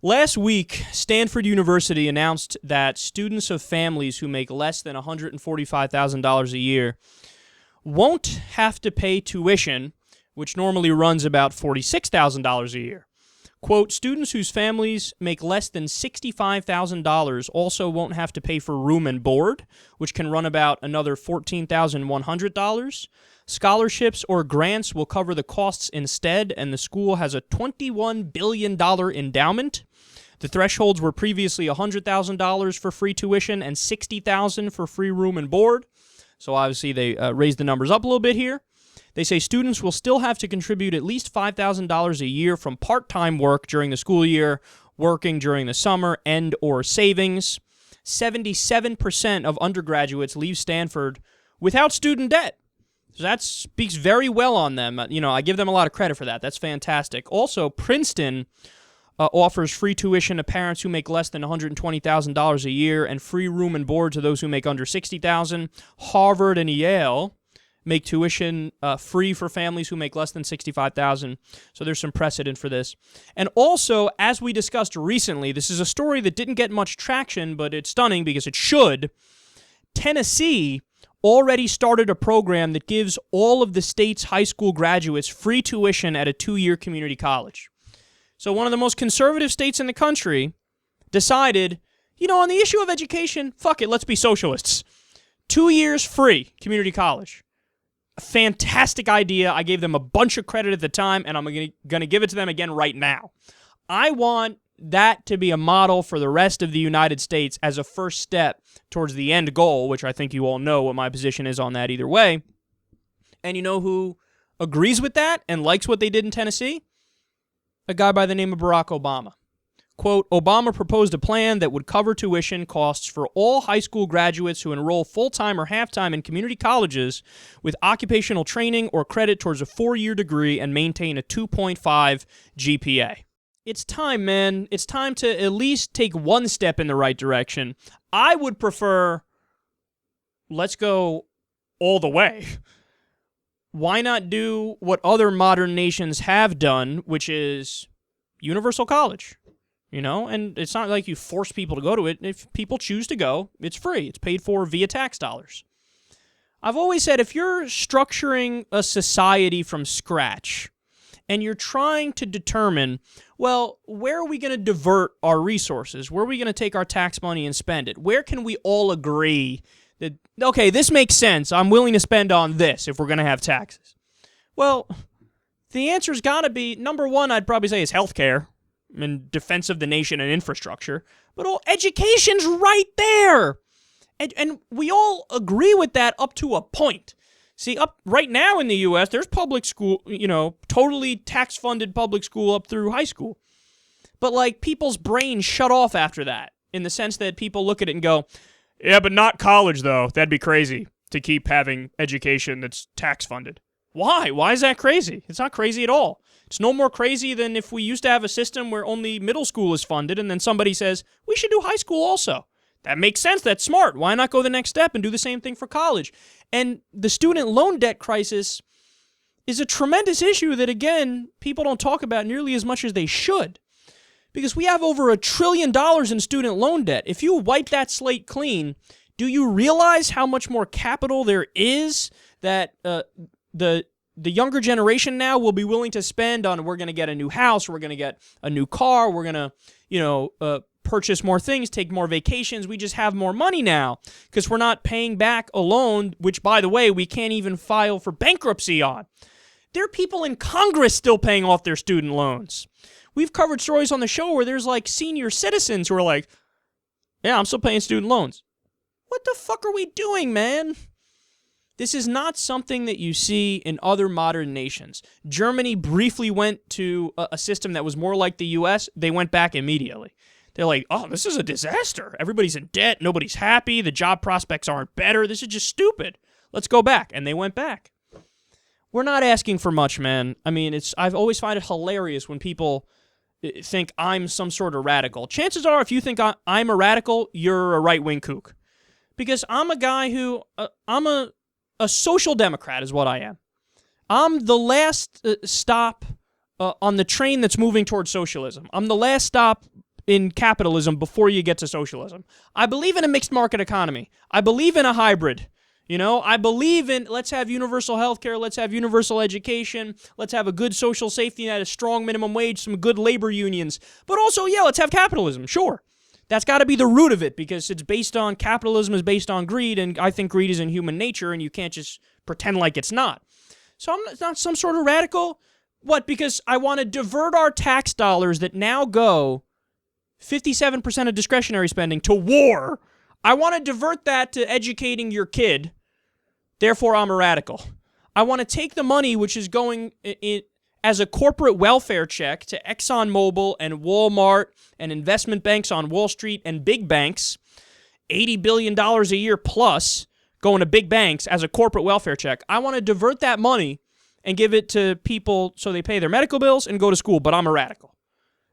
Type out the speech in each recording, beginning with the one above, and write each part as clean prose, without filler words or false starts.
Last week, Stanford University announced that students of families who make less than $145,000 a year won't have to pay tuition, which normally runs about $46,000 a year. Quote, students whose families make less than $65,000 also won't have to pay for room and board, which can run about another $14,100. Scholarships or grants will cover the costs instead, and the school has a $21 billion endowment. The thresholds were previously $100,000 for free tuition and $60,000 for free room and board. So obviously they raised the numbers up a little bit here. They say students will still have to contribute at least $5,000 a year from part-time work during the school year, working during the summer, and or savings. 77% of undergraduates leave Stanford without student debt. So that speaks very well on them. I give them a lot of credit for that. That's fantastic. Also, Princeton offers free tuition to parents who make less than $120,000 a year and free room and board to those who make under $60,000. Harvard and Yale make tuition free for families who make less than $65,000. So there's some precedent for this. And also, as we discussed recently, this is a story that didn't get much traction, but it's stunning because it should. Tennessee already started a program that gives all of the state's high school graduates free tuition at a 2-year community college. So one of the most conservative states in the country decided, on the issue of education, fuck it, let's be socialists. 2 years free community college. A fantastic idea. I gave them a bunch of credit at the time, and I'm going to give it to them again right now. I want that to be a model for the rest of the United States as a first step towards the end goal, which I think you all know what my position is on that either way. And you know who agrees with that and likes what they did in Tennessee? A guy by the name of Barack Obama. Quote, Obama proposed a plan that would cover tuition costs for all high school graduates who enroll full-time or half-time in community colleges with occupational training or credit towards a 4-year degree and maintain a 2.5 GPA. It's time, man. It's time to at least take one step in the right direction. I would prefer, let's go all the way. Why not do what other modern nations have done, which is universal college? And it's not like you force people to go to it. If people choose to go, it's free. It's paid for via tax dollars. I've always said if you're structuring a society from scratch and you're trying to determine, well, where are we going to divert our resources? Where are we going to take our tax money and spend it? Where can we all agree that, okay, this makes sense. I'm willing to spend on this if we're going to have taxes. Well, the answer's got to be, number one, I'd probably say is healthcare and defense of the nation and infrastructure. But education's right there. And we all agree with that up to a point. See, up right now in the U.S., there's public school, totally tax-funded public school up through high school. But, people's brains shut off after that, in the sense that people look at it and go, yeah, but not college, though. That'd be crazy to keep having education that's tax-funded. Why? Why is that crazy? It's not crazy at all. It's no more crazy than if we used to have a system where only middle school is funded, and then somebody says, we should do high school also. That makes sense. That's smart. Why not go the next step and do the same thing for college? And the student loan debt crisis is a tremendous issue that, again, people don't talk about nearly as much as they should. Because we have over $1 trillion in student loan debt. If you wipe that slate clean, do you realize how much more capital there is that the younger generation now will be willing to spend on, we're going to get a new house, we're going to get a new car, we're going to, purchase more things, take more vacations. We just have more money now because we're not paying back a loan, which, by the way, we can't even file for bankruptcy on. There are people in Congress still paying off their student loans. We've covered stories on the show where there's senior citizens who are like, yeah, I'm still paying student loans. What the fuck are we doing, man? This is not something that you see in other modern nations. Germany briefly went to a system that was more like the U.S. They went back immediately. They're like, oh, this is a disaster. Everybody's in debt. Nobody's happy. The job prospects aren't better. This is just stupid. Let's go back. And they went back. We're not asking for much, man. I mean, I've always find it hilarious when people think I'm some sort of radical. Chances are, if you think I'm a radical, you're a right-wing kook. Because I'm a guy who, I'm a social democrat is what I am. I'm the last stop on the train that's moving towards socialism. I'm the last stop in capitalism before you get to socialism. I believe in a mixed market economy. I believe in a hybrid. I believe in let's have universal health care, let's have universal education, let's have a good social safety net, a strong minimum wage, some good labor unions. But also, let's have capitalism, sure. That's got to be the root of it because capitalism is based on greed, and I think greed is in human nature, and you can't just pretend like it's not. So I'm not some sort of radical. What? Because I want to divert our tax dollars that now go 57% of discretionary spending to war. I want to divert that to educating your kid. Therefore, I'm a radical. I want to take the money which is going as a corporate welfare check to ExxonMobil and Walmart and investment banks on Wall Street and big banks, $80 billion a year plus going to big banks as a corporate welfare check. I want to divert that money and give it to people so they pay their medical bills and go to school, but I'm a radical.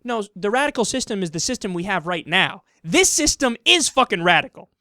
No, the radical system is the system we have right now. This system is fucking radical.